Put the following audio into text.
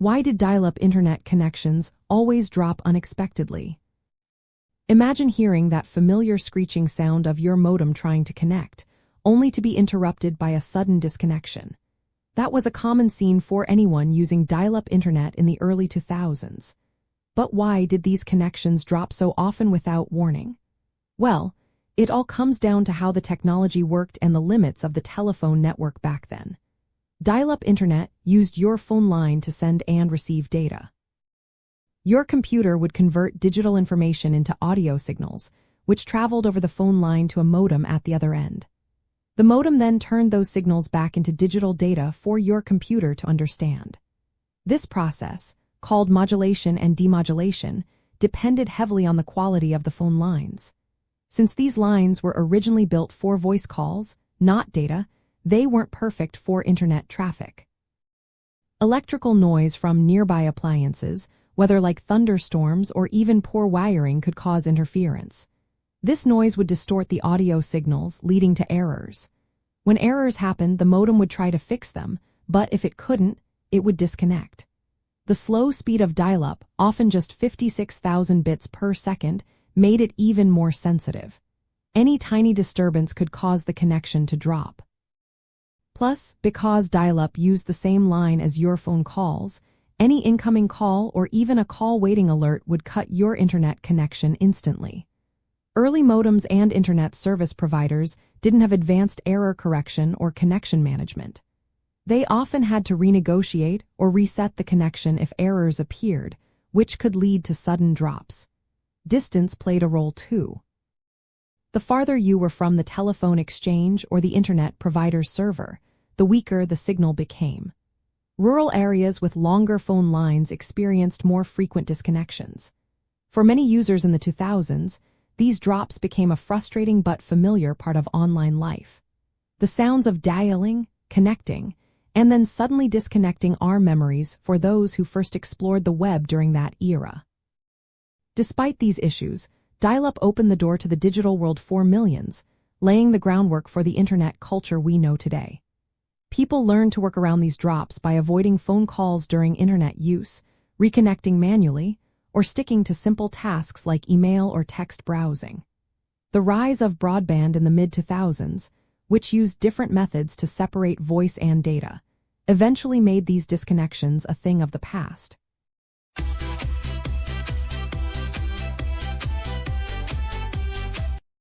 Why did dial-up internet connections always drop unexpectedly? Imagine hearing that familiar screeching sound of your modem trying to connect, only to be interrupted by a sudden disconnection. That was a common scene for anyone using dial-up internet in the early 2000s. But why did these connections drop so often without warning? Well, it all comes down to how the technology worked and the limits of the telephone network back then. Dial-up internet used your phone line to send and receive data. Your computer would convert digital information into audio signals, which traveled over the phone line to a modem at the other end. The modem then turned those signals back into digital data for your computer to understand. This process, called modulation and demodulation, depended heavily on the quality of the phone lines. Since these lines were originally built for voice calls, not data, they weren't perfect for internet traffic. Electrical noise from nearby appliances, whether like thunderstorms or even poor wiring, could cause interference. This noise would distort the audio signals, leading to errors. When errors happened, the modem would try to fix them, but if it couldn't, it would disconnect. The slow speed of dial-up, often just 56,000 bits per second, made it even more sensitive. Any tiny disturbance could cause the connection to drop. Plus, because dial-up used the same line as your phone calls, any incoming call or even a call waiting alert would cut your internet connection instantly. Early modems and internet service providers didn't have advanced error correction or connection management. They often had to renegotiate or reset the connection if errors appeared, which could lead to sudden drops. Distance played a role too. The farther you were from the telephone exchange or the internet provider's server, the weaker the signal became. Rural areas with longer phone lines experienced more frequent disconnections. For many users in the 2000s, these drops became a frustrating but familiar part of online life. The sounds of dialing, connecting, and then suddenly disconnecting are memories for those who first explored the web during that era. Despite these issues, dial-up opened the door to the digital world for millions, laying the groundwork for the internet culture we know today. People learned to work around these drops by avoiding phone calls during internet use, reconnecting manually, or sticking to simple tasks like email or text browsing. The rise of broadband in the mid-2000s, which used different methods to separate voice and data, eventually made these disconnections a thing of the past.